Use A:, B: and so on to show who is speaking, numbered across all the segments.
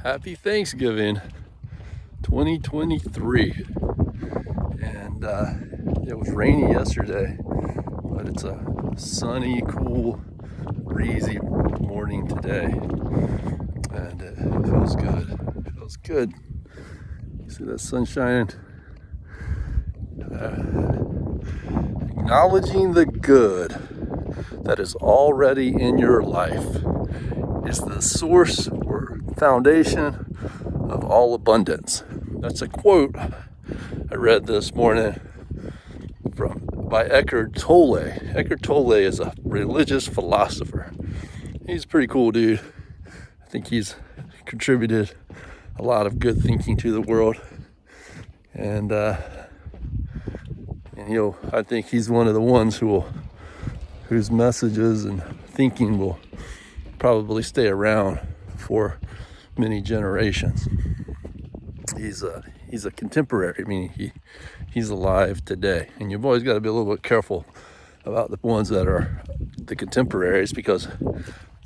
A: Happy Thanksgiving 2023. And it was rainy yesterday, but it's a sunny, cool, breezy morning today. And it feels good. It feels good. See that sun shining? Acknowledging the good that is already in your life is the source or foundation of all abundance. That's a quote I read this morning by Eckhart Tolle. Eckhart Tolle is a religious philosopher. He's a pretty cool dude. I think he's contributed a lot of good thinking to the world. And I think he's one of the ones whose messages and thinking will probably stay around for many generations. He's a contemporary, meaning he's alive today. And you've always got to be a little bit careful about the ones that are the contemporaries, because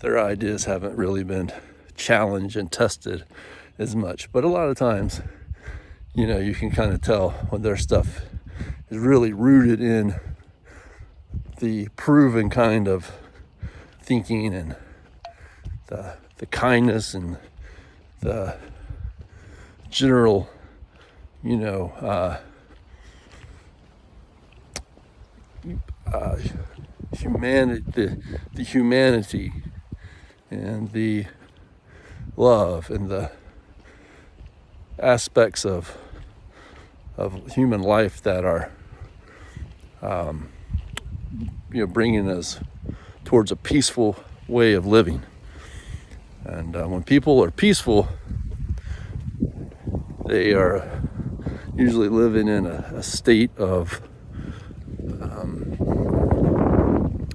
A: their ideas haven't really been challenged and tested as much. But a lot of times, you can kind of tell when their stuff is really rooted in the proven kind of thinking and the kindness and the general, humanity, the humanity and the love and the aspects of human life that are, bringing us towards a peaceful way of living. And when people are peaceful, they are usually living in a state of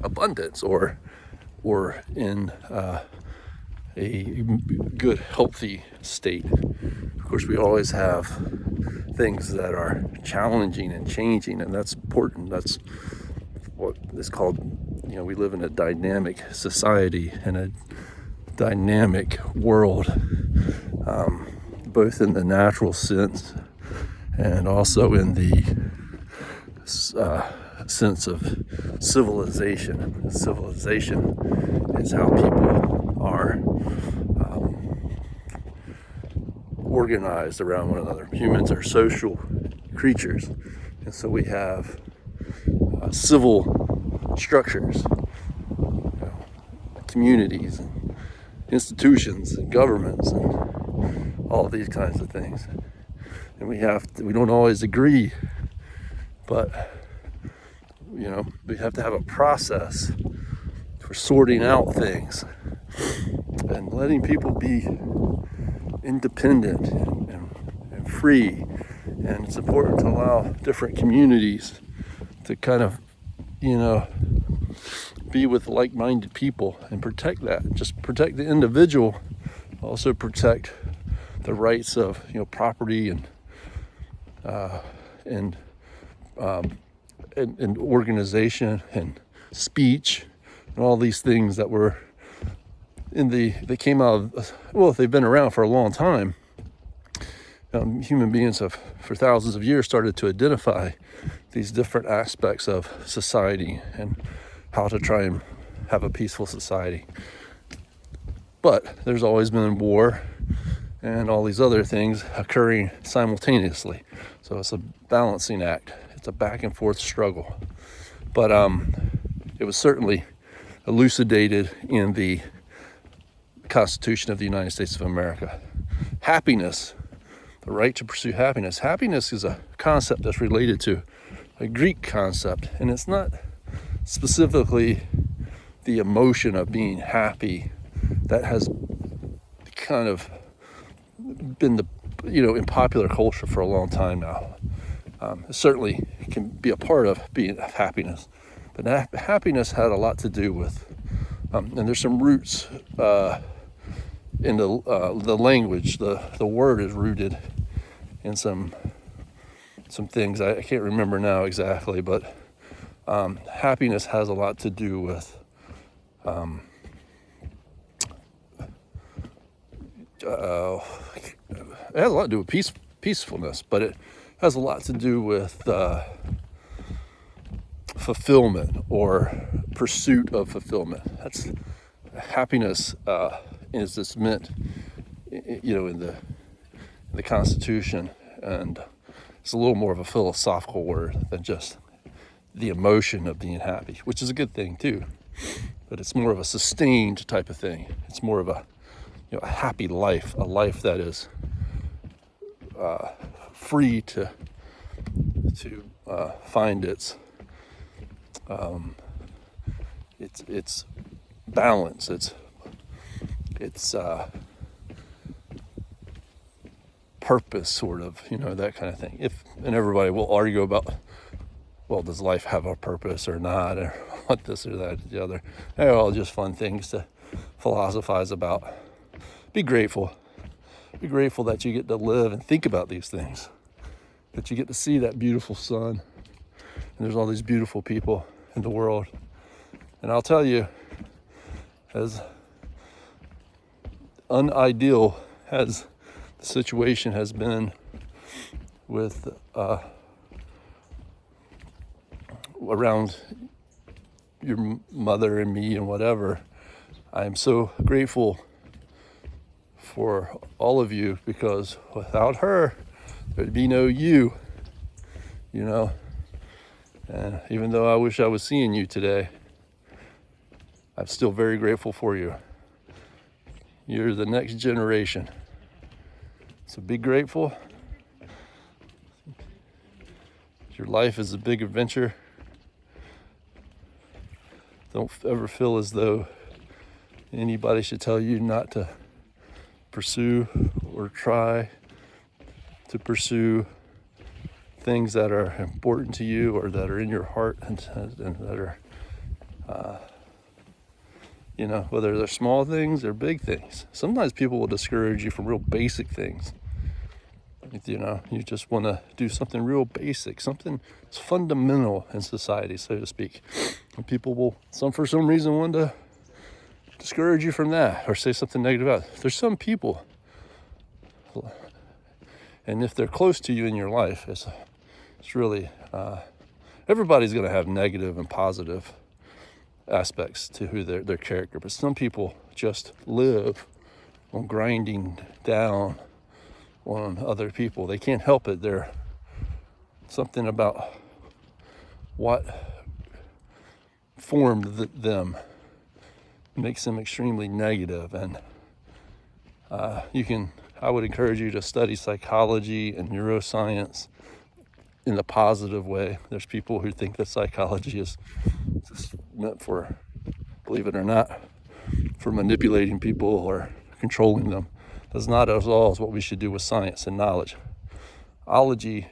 A: abundance or in a good, healthy state. Of course, we always have things that are challenging and changing, and that's important. That's what is called, we live in a dynamic society and a dynamic world, both in the natural sense and also in the sense of civilization. Civilization is how people are organized around one another. Humans are social creatures, and so we have civil structures, communities and institutions and governments and all these kinds of things. And we don't always agree, but we have to have a process for sorting out things and letting people be independent and free. And it's important to allow different communities to kind of, be with like-minded people and protect that. Just protect the individual, also protect the rights of property and organization and speech and all these things that were they came out of, they've been around for a long time. Human beings have, for thousands of years, started to identify these different aspects of society and how to try and have a peaceful society. But there's always been war and all these other things occurring simultaneously. So it's a balancing act. It's a back and forth struggle. But it was certainly elucidated in the Constitution of the United States of America. Happiness, the right to pursue happiness. Happiness is a concept that's related to a Greek concept, and it's not specifically the emotion of being happy that has kind of been in popular culture for a long time now. It certainly can be a part of being happiness, but happiness had a lot to do with, and there's some roots in the language. The word is rooted in some things I can't remember now exactly, but happiness has a lot to do with it has a lot to do with peacefulness, but it has a lot to do with fulfillment or pursuit of fulfillment. That's happiness is this meant, in the Constitution, and it's a little more of a philosophical word than just the emotion of being happy, which is a good thing too. But it's more of a sustained type of thing. It's more of a happy life, a life that is free to find its balance, its purpose, sort of, that kind of thing. And everybody will argue about, well, does life have a purpose or not, or what this or that or the other. They're all just fun things to philosophize about. Be grateful. Be grateful that you get to live and think about these things, that you get to see that beautiful sun, and there's all these beautiful people in the world. And I'll tell you, as unideal as the situation has been with around your mother and me and whatever, I am so grateful for all of you, because without her, there'd be no you, And even though I wish I was seeing you today, I'm still very grateful for you. You're the next generation. So be grateful. Your life is a big adventure. Don't ever feel as though anybody should tell you not to pursue or try to pursue things that are important to you, or that are in your heart, and that are, whether they're small things or big things. Sometimes people will discourage you from real basic things. You just want to do something real basic, something that's fundamental in society, so to speak. And people will, for some reason, want to discourage you from that or say something negative about it. There's some people, and if they're close to you in your life, it's really, everybody's going to have negative and positive aspects to who their character, but some people just live on grinding down on other people. They can't help it. They're something about what formed them makes them extremely negative. And I would encourage you to study psychology and neuroscience in a positive way. There's people who think that psychology is just meant for, believe it or not, for manipulating people or controlling them. That's not at all what we should do with science and knowledge. Psychology,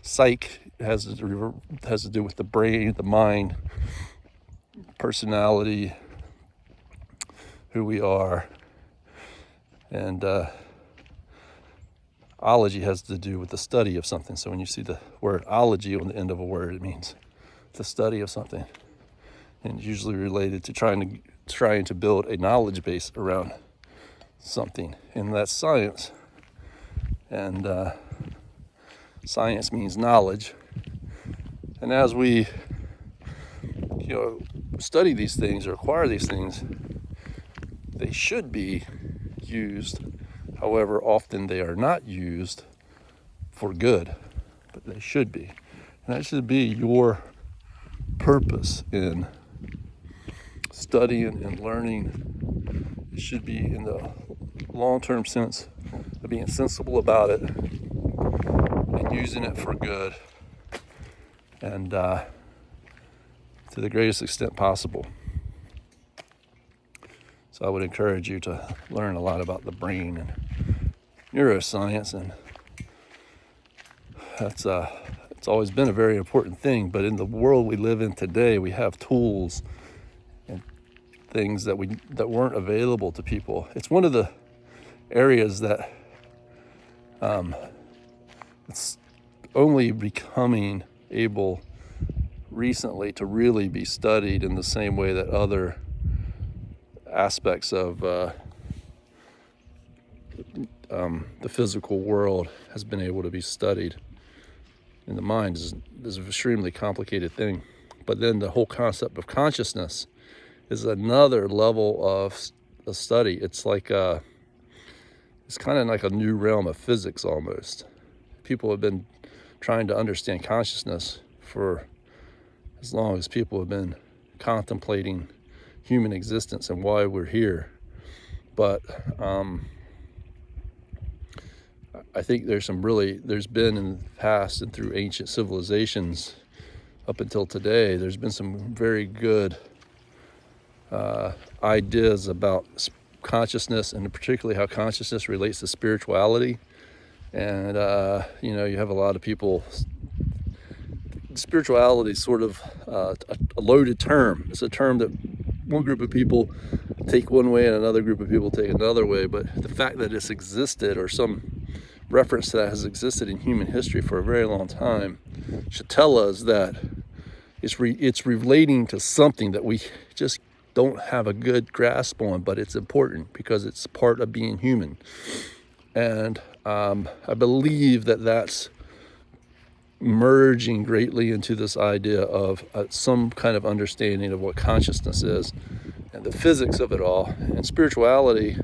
A: psych has to do with the brain, the mind, personality, who we are, and ology has to do with the study of something. So when you see the word ology on the end of a word, it means the study of something, and it's usually related to trying to build a knowledge base around something, and that's science. And science means knowledge. And as we study these things or acquire these things, they should be used. However, often they are not used for good, but they should be. And that should be your purpose in studying and learning. It should be in the long-term sense of being sensible about it and using it for good, and to the greatest extent possible. So I would encourage you to learn a lot about the brain and neuroscience, and it's always been a very important thing. But in the world we live in today, we have tools and things that weren't available to people. It's one of the areas that it's only becoming able recently to really be studied in the same way that other aspects of the physical world has been able to be studied. And the mind is an extremely complicated thing. But then the whole concept of consciousness is another level of study. It's like it's kind of like a new realm of physics almost. People have been trying to understand consciousness for as long as people have been contemplating human existence and why we're here. But I think there's been in the past and through ancient civilizations up until today, there's been some very good ideas about consciousness, and particularly how consciousness relates to spirituality. And you have a lot of people. Spirituality is sort of a loaded term. It's a term that one group of people take one way and another group of people take another way. But the fact that it's existed, or some reference to that has existed in human history for a very long time, should tell us that it's relating to something that we just don't have a good grasp on, but it's important because it's part of being human. And I believe that that's merging greatly into this idea of some kind of understanding of what consciousness is and the physics of it all. And spirituality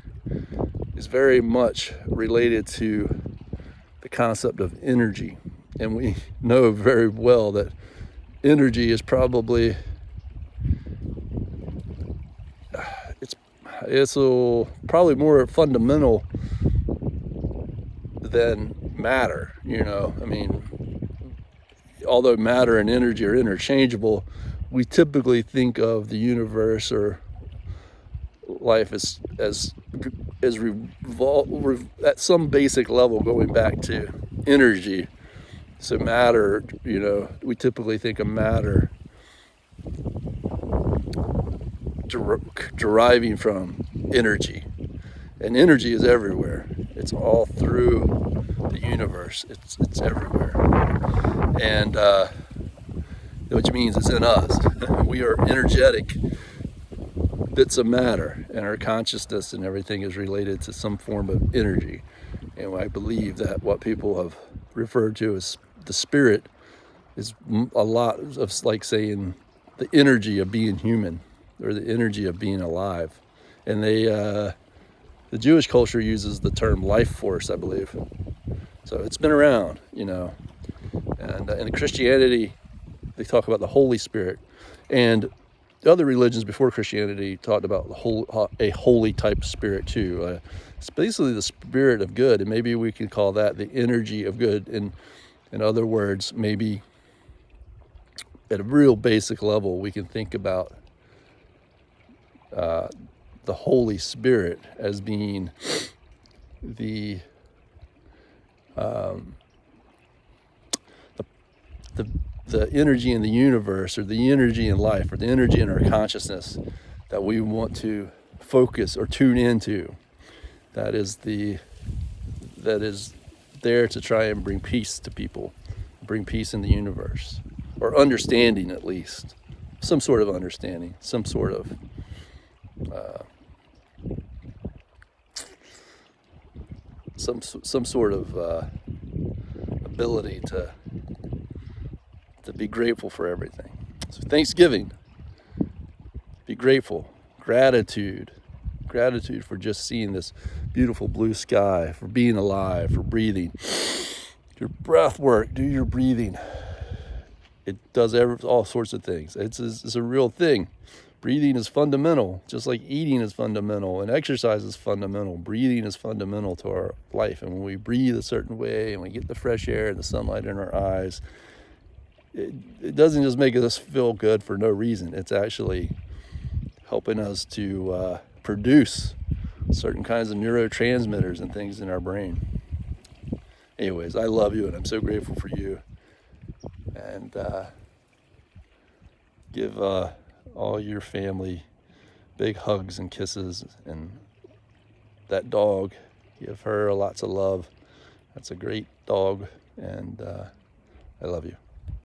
A: is very much related to the concept of energy. And we know very well that energy is probably it's probably more fundamental than matter. I mean, although matter and energy are interchangeable, we typically think of the universe or life as at some basic level going back to energy. So matter, we typically think of matter deriving from energy, and energy is everywhere. It's all through the universe. It's everywhere, and which means it's in us. We are energetic bits of matter, and our consciousness and everything is related to some form of energy. And I believe that what people have referred to as the spirit is a lot of like saying the energy of being human, or the energy of being alive. And the Jewish culture uses the term life force, I believe. So it's been around, and in Christianity, they talk about the Holy Spirit. And the other religions before Christianity talked about a holy type of spirit too. It's basically the spirit of good, and maybe we could call that the energy of good. In other words, maybe at a real basic level, we can think about the Holy Spirit as being the energy in the universe, or the energy in life, or the energy in our consciousness that we want to focus or tune into. That is there to try and bring peace to people, bring peace in the universe, or understanding, at least some sort of understanding, some sort of some sort of ability to be grateful for everything. So Thanksgiving, be grateful, gratitude for just seeing this beautiful blue sky, for being alive, for breathing. Your breath work, do your breathing. It does all sorts of things. It's a real thing. Breathing is fundamental, just like eating is fundamental and exercise is fundamental. Breathing is fundamental to our life. And when we breathe a certain way and we get the fresh air and the sunlight in our eyes, it doesn't just make us feel good for no reason. It's actually helping us to produce certain kinds of neurotransmitters and things in our brain. Anyways, I love you, and I'm so grateful for you. And give all your family big hugs and kisses, and that dog, give her lots of love. That's a great dog, and I love you.